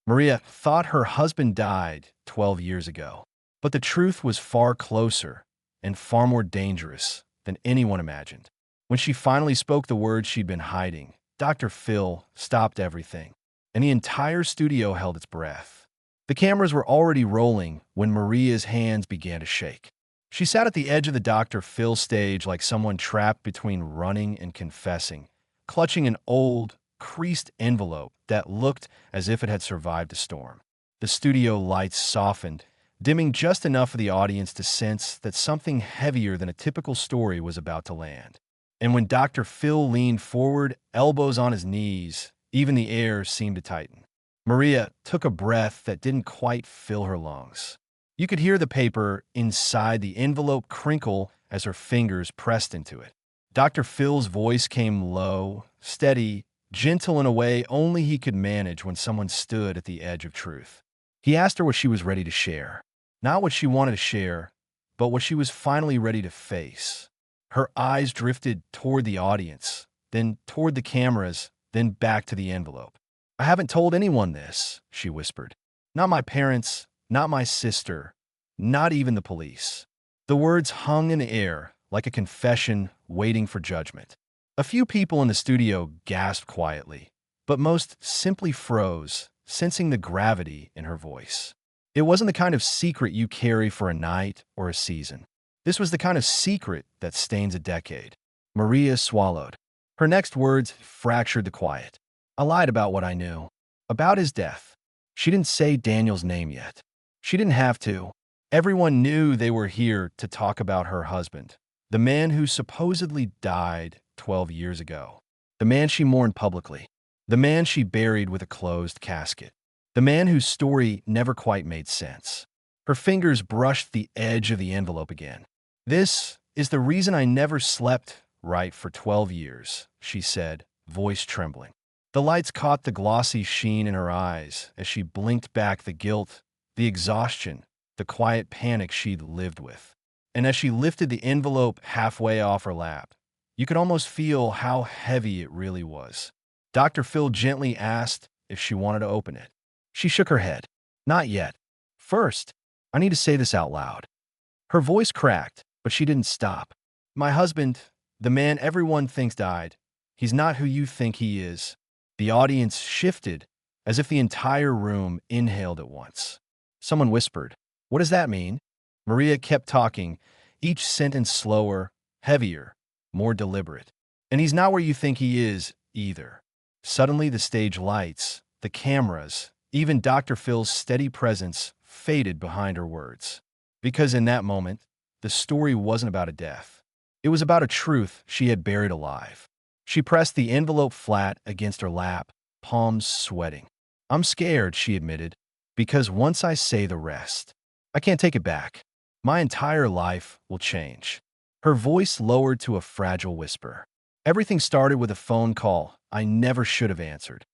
Maria thought her husband died 12 years ago, but the truth was far closer and far more dangerous than anyone imagined. When she finally spoke the words she'd been hiding, Dr. Phil stopped everything, and the entire studio held its breath. The cameras were already rolling when Maria's hands began to shake. She sat at the edge of the Dr. Phil stage like someone trapped between running and confessing, clutching an old, creased envelope that looked as if it had survived a storm. The studio lights softened, dimming just enough for the audience to sense that something heavier than a typical story was about to land. And when Dr. Phil leaned forward, elbows on his knees, even the air seemed to tighten. Maria took a breath that didn't quite fill her lungs. You could hear the paper inside the envelope crinkle as her fingers pressed into it. Dr. Phil's voice came low, steady, gentle in a way only he could manage when someone stood at the edge of truth. He asked her what she was ready to share. Not what she wanted to share, but what she was finally ready to face. Her eyes drifted toward the audience, then toward the cameras, then back to the envelope. "I haven't told anyone this," she whispered. "Not my parents, not my sister, not even the police." The words hung in the air like a confession waiting for judgment. A few people in the studio gasped quietly, but most simply froze, sensing the gravity in her voice. It wasn't the kind of secret you carry for a night or a season. This was the kind of secret that stains a decade. Maria swallowed. Her next words fractured the quiet. "I lied about what I knew. About his death." She didn't say Daniel's name yet. She didn't have to. Everyone knew they were here to talk about her husband, the man who supposedly died 12 years ago, the man she mourned publicly, the man she buried with a closed casket, the man whose story never quite made sense. Her fingers brushed the edge of the envelope again. "This is the reason I never slept right for 12 years, she said, voice trembling. The lights caught the glossy sheen in her eyes as she blinked back the guilt, the exhaustion, the quiet panic she'd lived with. And as she lifted the envelope halfway off her lap, you could almost feel how heavy it really was. Dr. Phil gently asked if she wanted to open it. She shook her head. "Not yet. First, I need to say this out loud." Her voice cracked, but she didn't stop. "My husband, the man everyone thinks died, he's not who you think he is." The audience shifted, as if the entire room inhaled at once. Someone whispered, "What does that mean?" Maria kept talking, each sentence slower, heavier, more deliberate. "And he's not where you think he is, either." Suddenly the stage lights, the cameras, even Dr. Phil's steady presence faded behind her words. Because in that moment, the story wasn't about a death. It was about a truth she had buried alive. She pressed the envelope flat against her lap, palms sweating. "I'm scared," she admitted, "because once I say the rest, I can't take it back. My entire life will change." Her voice lowered to a fragile whisper. "Everything started with a phone call I never should have answered."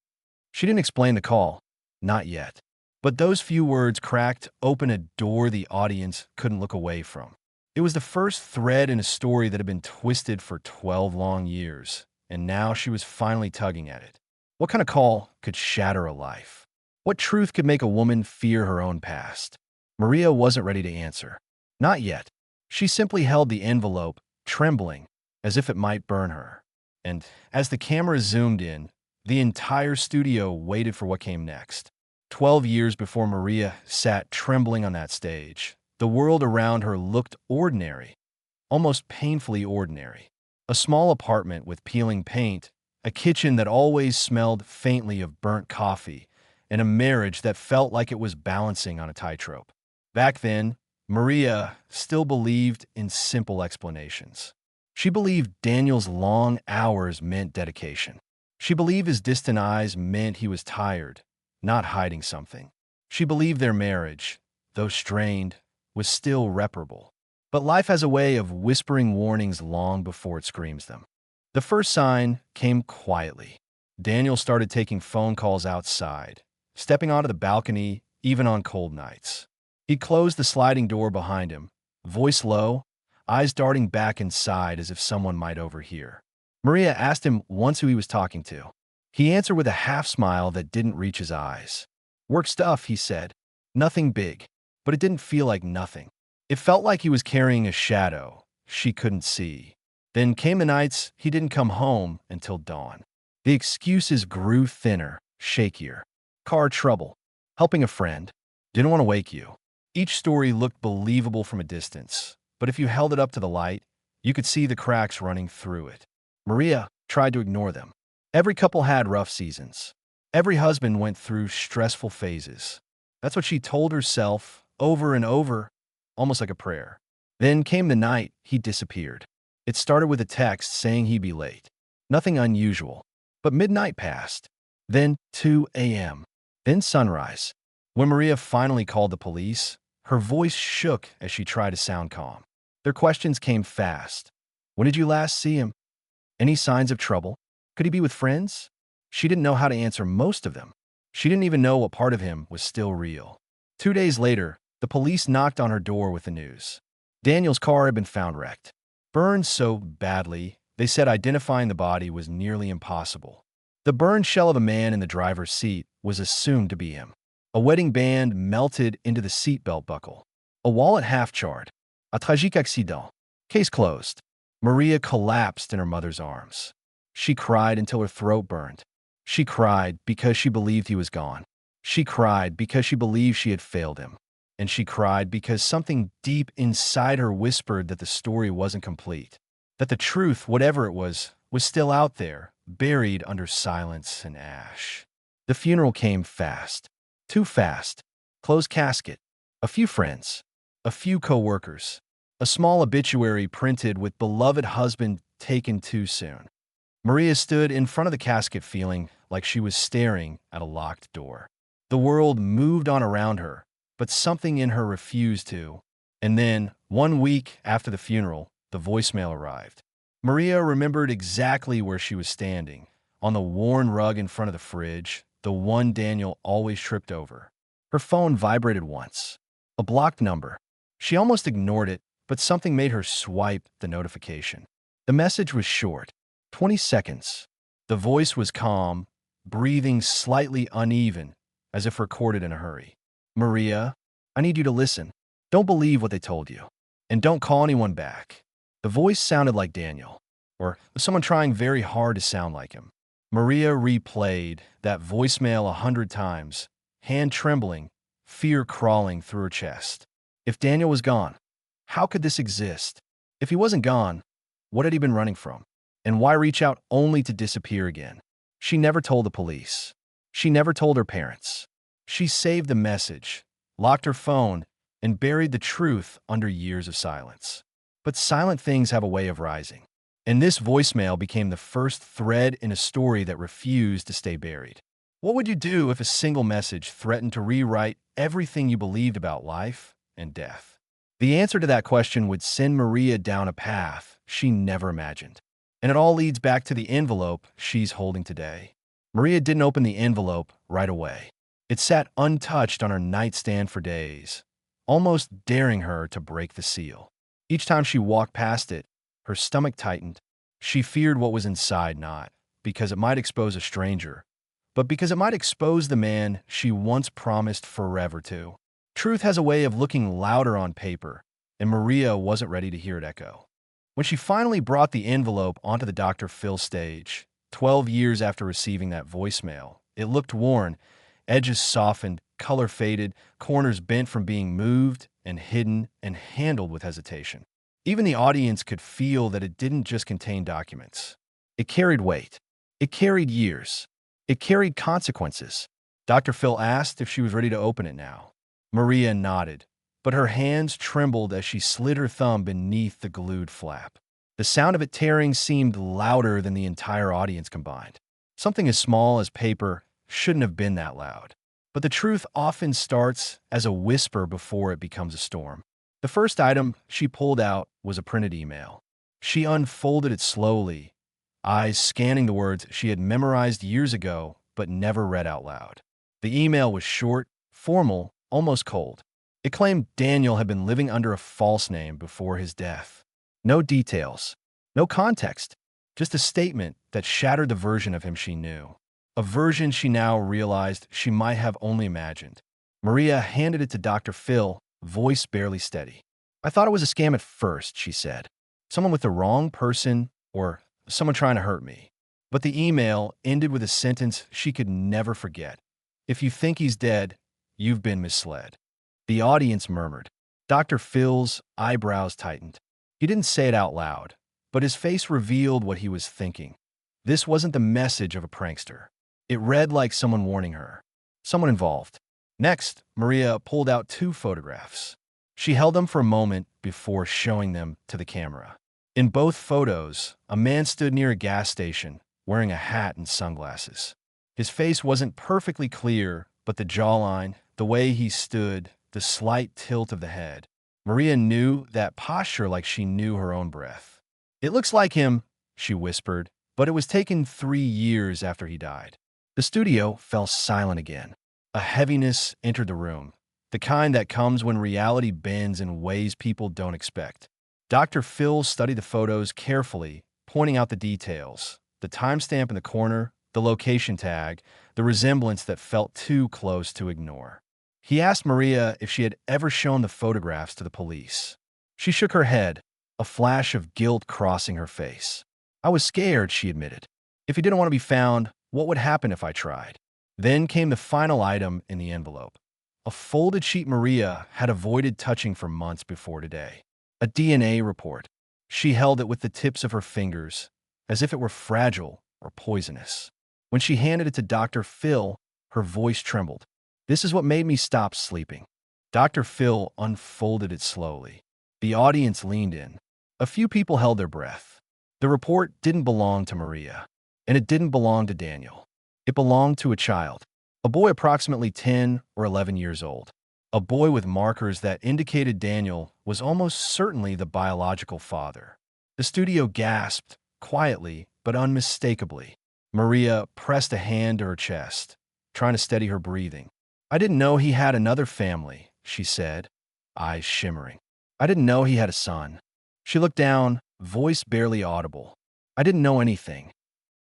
She didn't explain the call. Not yet. But those few words cracked open a door the audience couldn't look away from. It was the first thread in a story that had been twisted for 12 long years, and now she was finally tugging at it. What kind of call could shatter a life? What truth could make a woman fear her own past? Maria wasn't ready to answer. Not yet. She simply held the envelope, trembling, as if it might burn her. And as the camera zoomed in, the entire studio waited for what came next. 12 years before Maria sat trembling on that stage, the world around her looked ordinary, almost painfully ordinary. A small apartment with peeling paint, a kitchen that always smelled faintly of burnt coffee, and a marriage that felt like it was balancing on a tightrope. Back then, Maria still believed in simple explanations. She believed Daniel's long hours meant dedication. She believed his distant eyes meant he was tired, not hiding something. She believed their marriage, though strained, was still reparable. But life has a way of whispering warnings long before it screams them. The first sign came quietly. Daniel started taking phone calls outside, stepping onto the balcony even on cold nights. He closed the sliding door behind him, voice low, eyes darting back inside as if someone might overhear. Maria asked him once who he was talking to. He answered with a half-smile that didn't reach his eyes. Work stuff, he said. Nothing big, but it didn't feel like nothing. It felt like he was carrying a shadow she couldn't see. Then came the nights he didn't come home until dawn. The excuses grew thinner, shakier. Car trouble. Helping a friend. Didn't want to wake you. Each story looked believable from a distance, but if you held it up to the light, you could see the cracks running through it. Maria tried to ignore them. Every couple had rough seasons. Every husband went through stressful phases. That's what she told herself over and over, almost like a prayer. Then came the night he disappeared. It started with a text saying he'd be late. Nothing unusual. But midnight passed. Then 2 a.m. Then sunrise. When Maria finally called the police, her voice shook as she tried to sound calm. Their questions came fast. When did you last see him? Any signs of trouble? Could he be with friends? She didn't know how to answer most of them. She didn't even know what part of him was still real. 2 days later, the police knocked on her door with the news. Daniel's car had been found wrecked. Burned so badly, they said identifying the body was nearly impossible. The burned shell of a man in the driver's seat was assumed to be him. A wedding band melted into the seatbelt buckle. A wallet half-charred. A tragique accident. Case closed. Maria collapsed in her mother's arms. She cried until her throat burned. She cried because she believed he was gone. She cried because she believed she had failed him. And she cried because something deep inside her whispered that the story wasn't complete. That the truth, whatever it was still out there, buried under silence and ash. The funeral came fast. Too fast. Closed casket. A few friends. A few co-workers. A small obituary printed with beloved husband taken too soon. Maria stood in front of the casket feeling like she was staring at a locked door. The world moved on around her, but something in her refused to. And then, 1 week after the funeral, the voicemail arrived. Maria remembered exactly where she was standing, on the worn rug in front of the fridge, the one Daniel always tripped over. Her phone vibrated once. A blocked number. She almost ignored it, but something made her swipe the notification. The message was short. 20 seconds. The voice was calm, breathing slightly uneven, as if recorded in a hurry. Maria, I need you to listen. Don't believe what they told you. And don't call anyone back. The voice sounded like Daniel, or someone trying very hard to sound like him. Maria replayed that voicemail 100 times, hand trembling, fear crawling through her chest. If Daniel was gone, how could this exist? If he wasn't gone, what had he been running from? And why reach out only to disappear again? She never told the police. She never told her parents. She saved the message, locked her phone, and buried the truth under years of silence. But silent things have a way of rising. And this voicemail became the first thread in a story that refused to stay buried. What would you do if a single message threatened to rewrite everything you believed about life and death? The answer to that question would send Maria down a path she never imagined. And it all leads back to the envelope she's holding today. Maria didn't open the envelope right away. It sat untouched on her nightstand for days, almost daring her to break the seal. Each time she walked past it, her stomach tightened. She feared what was inside, not because it might expose a stranger, but because it might expose the man she once promised forever to. Truth has a way of looking louder on paper, and Maria wasn't ready to hear it echo. When she finally brought the envelope onto the Dr. Phil stage, 12 years after receiving that voicemail, it looked worn, edges softened, color faded, corners bent from being moved and hidden and handled with hesitation. Even the audience could feel that it didn't just contain documents. It carried weight. It carried years. It carried consequences. Dr. Phil asked if she was ready to open it now. Maria nodded, but her hands trembled as she slid her thumb beneath the glued flap. The sound of it tearing seemed louder than the entire audience combined. Something as small as paper shouldn't have been that loud. But the truth often starts as a whisper before it becomes a storm. The first item she pulled out was a printed email. She unfolded it slowly, eyes scanning the words she had memorized years ago but never read out loud. The email was short, formal, almost cold. It claimed Daniel had been living under a false name before his death. No details, no context, just a statement that shattered the version of him she knew. a version she now realized she might have only imagined. Maria handed it to Dr. Phil, voice barely steady. "I thought it was a scam at first," she said. "Someone with the wrong person or someone trying to hurt me." But the email ended with a sentence she could never forget. "If you think he's dead, you've been misled." The audience murmured. Dr. Phil's eyebrows tightened. He didn't say it out loud, but his face revealed what he was thinking. This wasn't the message of a prankster. It read like someone warning her. Someone involved. Next, Maria pulled out 2 photographs. She held them for a moment before showing them to the camera. In both photos, a man stood near a gas station, wearing a hat and sunglasses. His face wasn't perfectly clear, but the jawline, the way he stood, the slight tilt of the head. Maria knew that posture like she knew her own breath. "It looks like him," she whispered, but it was taken 3 years after he died. The studio fell silent again. A heaviness entered the room, the kind that comes when reality bends in ways people don't expect. Dr. Phil studied the photos carefully, pointing out the details, the timestamp in the corner, the location tag, the resemblance that felt too close to ignore. He asked Maria if she had ever shown the photographs to the police. She shook her head, a flash of guilt crossing her face. "I was scared," she admitted. "If he didn't want to be found, what would happen if I tried?" Then came the final item in the envelope. A folded sheet Maria had avoided touching for months before today. A DNA report. She held it with the tips of her fingers, as if it were fragile or poisonous. When she handed it to Dr. Phil, her voice trembled. "This is what made me stop sleeping." Dr. Phil unfolded it slowly. The audience leaned in. A few people held their breath. The report didn't belong to Maria, and it didn't belong to Daniel. It belonged to a child, a boy approximately 10 or 11 years old, a boy with markers that indicated Daniel was almost certainly the biological father. The studio gasped, quietly but unmistakably. Maria pressed a hand to her chest, trying to steady her breathing. "I didn't know he had another family," she said, eyes shimmering. "I didn't know he had a son." She looked down, voice barely audible. "I didn't know anything."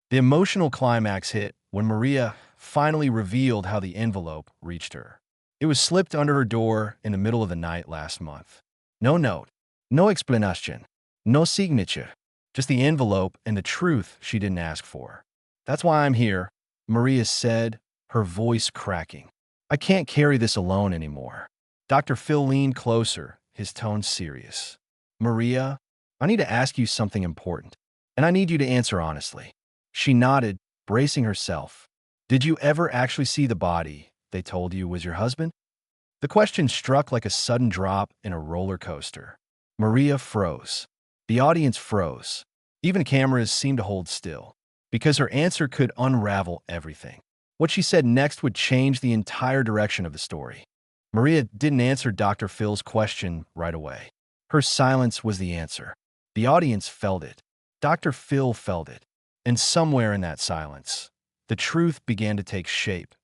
The emotional climax hit when Maria finally revealed how the envelope reached her. It was slipped under her door in the middle of the night last month. No note, no explanation, no signature, just the envelope and the truth she didn't ask for. "That's why I'm here," Maria said, her voice cracking. "I can't carry this alone anymore." Dr. Phil leaned closer, his tone serious. "Maria, I need to ask you something important, and I need you to answer honestly." She nodded, bracing herself. "Did you ever actually see the body they told you was your husband?" The question struck like a sudden drop in a roller coaster. Maria froze. The audience froze. Even cameras seemed to hold still, because her answer could unravel everything. What she said next would change the entire direction of the story. Maria didn't answer Dr. Phil's question right away. Her silence was the answer. The audience felt it. Dr. Phil felt it. And somewhere in that silence, the truth began to take shape,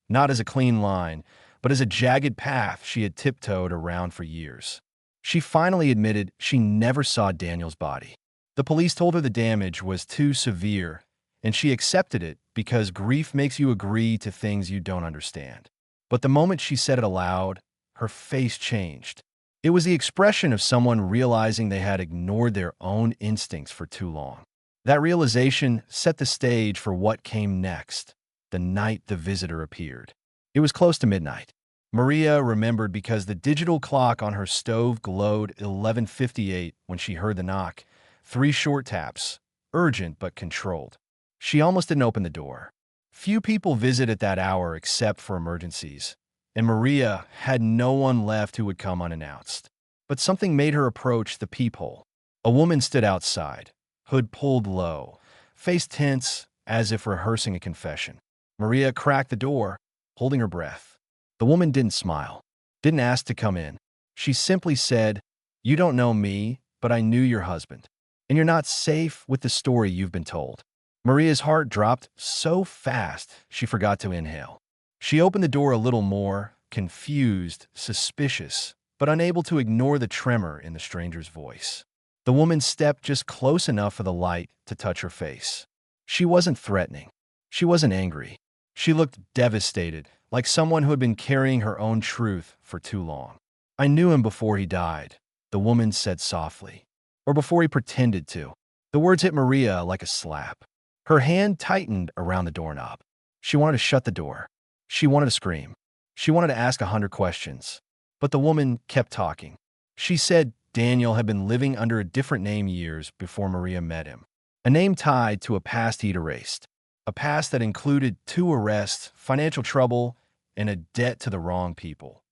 not as a clean line, but as a jagged path she had tiptoed around for years. She finally admitted she never saw Daniel's body. The police told her the damage was too severe, and she accepted it because grief makes you agree to things you don't understand. But the moment she said it aloud, her face changed. It was the expression of someone realizing they had ignored their own instincts for too long. That realization set the stage for what came next, the night the visitor appeared. It was close to midnight. Maria remembered because the digital clock on her stove glowed 11:58 when she heard the knock. 3 short taps, urgent but controlled. She almost didn't open the door. Few people visit at that hour except for emergencies, and Maria had no one left who would come unannounced. But something made her approach the peephole. A woman stood outside, hood pulled low, face tense as if rehearsing a confession. Maria cracked the door, holding her breath. The woman didn't smile, didn't ask to come in. She simply said, "You don't know me, but I knew your husband, and you're not safe with the story you've been told." Maria's heart dropped so fast she forgot to inhale. She opened the door a little more, confused, suspicious, but unable to ignore the tremor in the stranger's voice. The woman stepped just close enough for the light to touch her face. She wasn't threatening. She wasn't angry. She looked devastated, like someone who had been carrying her own truth for too long. I knew him before he died, the woman said softly. Or before he pretended to. The words hit Maria like a slap. Her hand tightened around the doorknob. She wanted to shut the door. She wanted to scream. She wanted to ask 100 questions. But the woman kept talking. She said Daniel had been living under a different name years before Maria met him. A name tied to a past he'd erased. A past that included 2 arrests, financial trouble, and a debt to the wrong people.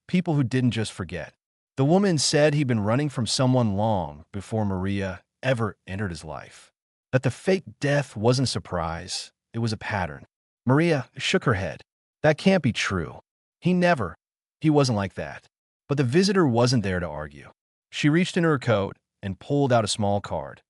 People who didn't just forget. The woman said he'd been running from someone long before Maria ever entered his life. That the fake death wasn't a surprise, it was a pattern. Maria shook her head. That can't be true. He wasn't like that. But the visitor wasn't there to argue. She reached into her coat and pulled out a small card.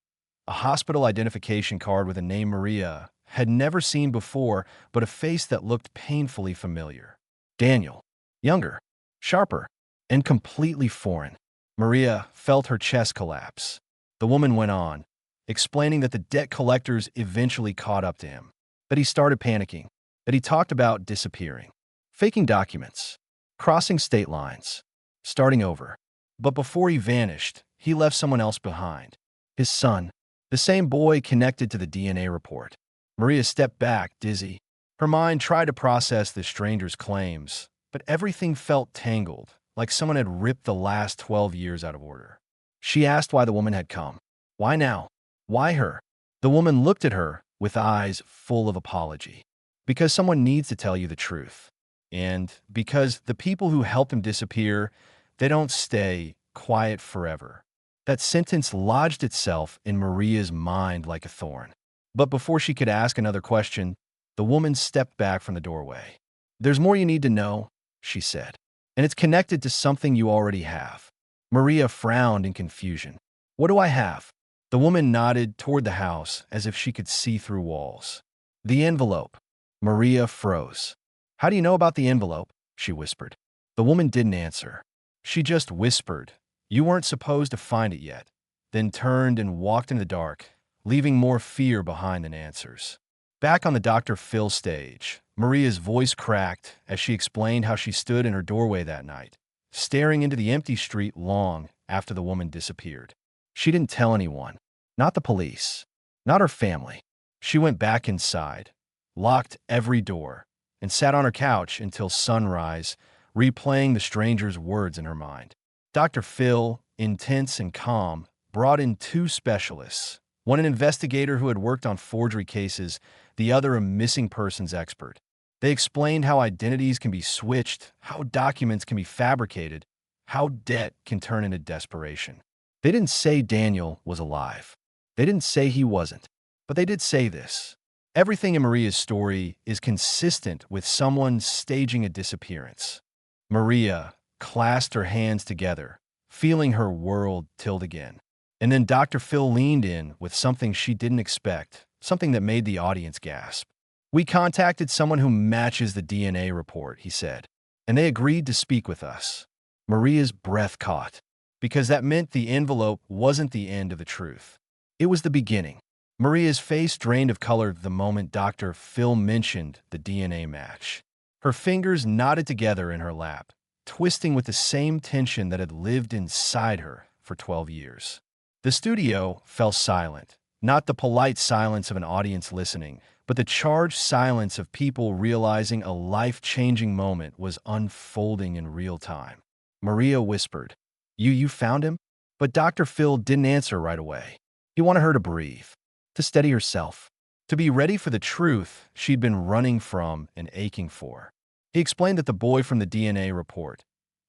A hospital identification card with a name Maria had never seen before, but a face that looked painfully familiar. Daniel. Younger, sharper, and completely foreign. Maria felt her chest collapse. The woman went on, explaining that the debt collectors eventually caught up to him, that he started panicking, that he talked about disappearing, faking documents, crossing state lines, starting over. But before he vanished, he left someone else behind. His son, the same boy connected to the DNA report. Maria stepped back, dizzy. Her mind tried to process the stranger's claims, but everything felt tangled, like someone had ripped the last 12 years out of order. She asked why the woman had come. Why now? Why her? The woman looked at her with eyes full of apology. Because someone needs to tell you the truth. And because the people who helped him disappear, they don't stay quiet forever. That sentence lodged itself in Maria's mind like a thorn. But before she could ask another question, the woman stepped back from the doorway. There's more you need to know, she said. And it's connected to something you already have. Maria frowned in confusion. What do I have? The woman nodded toward the house as if she could see through walls. The envelope. Maria froze. How do you know about the envelope? She whispered. The woman didn't answer. She just whispered, you weren't supposed to find it yet, then turned and walked in the dark, leaving more fear behind than answers. Back on the Dr. Phil stage, Maria's voice cracked as she explained how she stood in her doorway that night, staring into the empty street long after the woman disappeared. She didn't tell anyone, not the police, not her family. She went back inside, locked every door, and sat on her couch until sunrise, replaying the stranger's words in her mind. Dr. Phil, intense and calm, brought in 2 specialists, one an investigator who had worked on forgery cases, the other a missing persons expert. They explained how identities can be switched, how documents can be fabricated, how debt can turn into desperation. They didn't say Daniel was alive. They didn't say he wasn't. But they did say this. Everything in Maria's story is consistent with someone staging a disappearance. Maria clasped her hands together, feeling her world tilt again. And then Dr. Phil leaned in with something she didn't expect, something that made the audience gasp. We contacted someone who matches the DNA report, he said, and they agreed to speak with us. Maria's breath caught, because that meant the envelope wasn't the end of the truth. It was the beginning. Maria's face drained of color the moment Dr. Phil mentioned the DNA match. Her fingers knotted together in her lap, twisting with the same tension that had lived inside her for 12 years. The studio fell silent, not the polite silence of an audience listening, but the charged silence of people realizing a life-changing moment was unfolding in real time. Maria whispered, You found him? But Dr. Phil didn't answer right away. He wanted her to breathe, to steady herself, to be ready for the truth she'd been running from and aching for. He explained that the boy from the DNA report,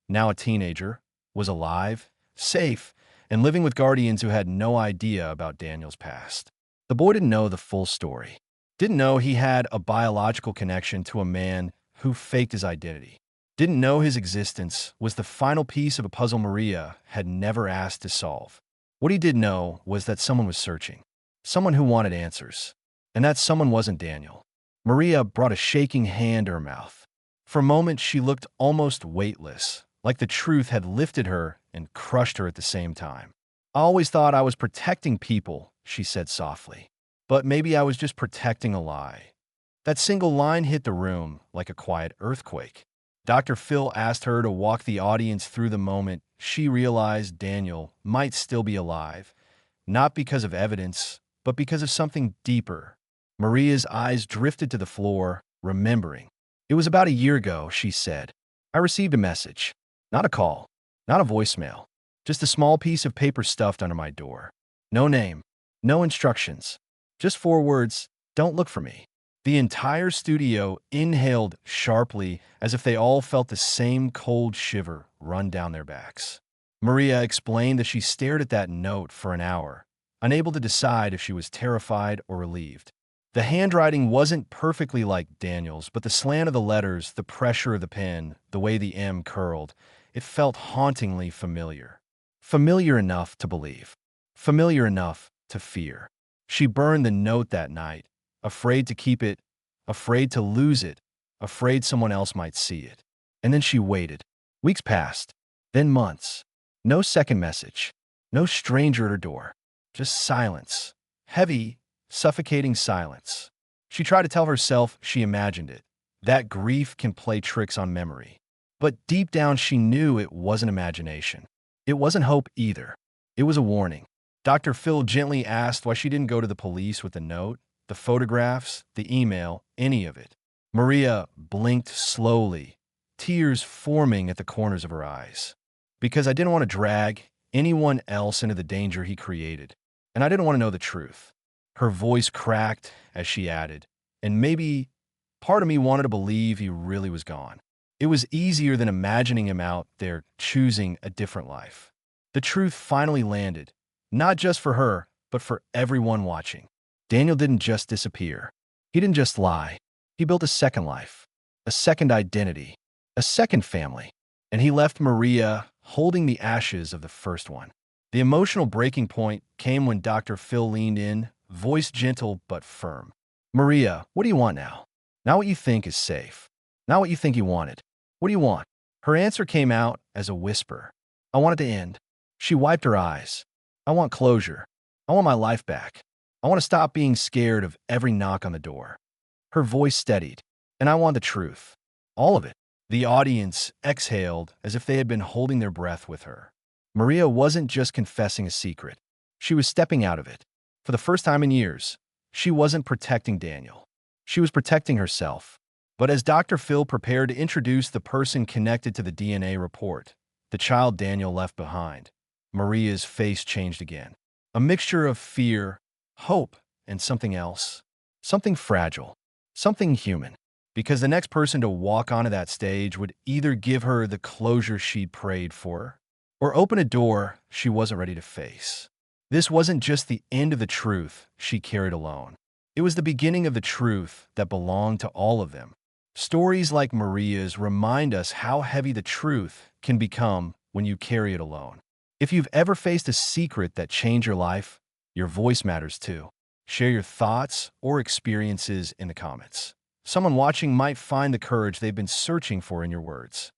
now a teenager, was alive, safe, and living with guardians who had no idea about Daniel's past. The boy didn't know the full story. Didn't know he had a biological connection to a man who faked his identity. Didn't know his existence was the final piece of a puzzle Maria had never asked to solve. What he did know was that someone was searching. Someone who wanted answers. And that someone wasn't Daniel. Maria brought a shaking hand to her mouth. For a moment, she looked almost weightless, like the truth had lifted her and crushed her at the same time. I always thought I was protecting people, she said softly. But maybe I was just protecting a lie. That single line hit the room like a quiet earthquake. Dr. Phil asked her to walk the audience through the moment she realized Daniel might still be alive, not because of evidence, but because of something deeper. Maria's eyes drifted to the floor, remembering. It was about a year ago, she said. I received a message. Not a call, not a voicemail, just a small piece of paper stuffed under my door. No name, no instructions, just 4 words, don't look for me. The entire studio inhaled sharply as if they all felt the same cold shiver run down their backs. Maria explained that she stared at that note for an hour, unable to decide if she was terrified or relieved. The handwriting wasn't perfectly like Daniel's, but the slant of the letters, the pressure of the pen, the way the M curled, it felt hauntingly familiar. Familiar enough to believe. Familiar enough to fear. She burned the note that night, afraid to keep it, afraid to lose it, afraid someone else might see it. And then she waited. Weeks passed, then months. No second message, no stranger at her door, just silence. Heavy, suffocating silence. She tried to tell herself she imagined it, that grief can play tricks on memory. But deep down she knew it wasn't imagination. It wasn't hope either. It was a warning. Dr. Phil gently asked why she didn't go to the police with the note, the photographs, the email, any of it. Maria blinked slowly, tears forming at the corners of her eyes. Because I didn't want to drag anyone else into the danger he created, and I didn't want to know the truth. Her voice cracked as she added, and maybe part of me wanted to believe he really was gone. It was easier than imagining him out there choosing a different life. The truth finally landed, not just for her, but for everyone watching. Daniel didn't just disappear. He didn't just lie. He built a second life, a second identity, a second family. And he left Maria holding the ashes of the first one. The emotional breaking point came when Dr. Phil leaned in, voice gentle but firm. Maria, what do you want now? Not what you think is safe. Not what you think you wanted. What do you want? Her answer came out as a whisper. I want it to end. She wiped her eyes. I want closure. I want my life back. I want to stop being scared of every knock on the door. Her voice steadied. And I want the truth. All of it. The audience exhaled as if they had been holding their breath with her. Maria wasn't just confessing a secret. She was stepping out of it. For the first time in years, she wasn't protecting Daniel. She was protecting herself. But as Dr. Phil prepared to introduce the person connected to the DNA report, the child Daniel left behind, Maria's face changed again. A mixture of fear, hope, and something else. Something fragile. Something human. Because the next person to walk onto that stage would either give her the closure she'd prayed for, or open a door she wasn't ready to face. This wasn't just the end of the truth she carried alone. It was the beginning of the truth that belonged to all of them. Stories like Maria's remind us how heavy the truth can become when you carry it alone. If you've ever faced a secret that changed your life, your voice matters too. Share your thoughts or experiences in the comments. Someone watching might find the courage they've been searching for in your words.